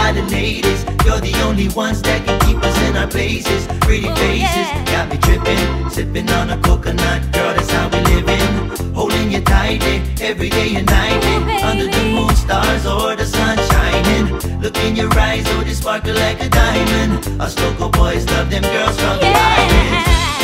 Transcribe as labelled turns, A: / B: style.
A: by the ladies. You're the only ones that can keep us in our places. Pretty faces, got me tripping, sipping on a coconut. Girl, that's how we living. Holding you tightly, every day and nightly. Under the moon, stars, or the sun shining. Look in your eyes, oh, they sparkle like a diamond. Us local boys love them girls from the islands.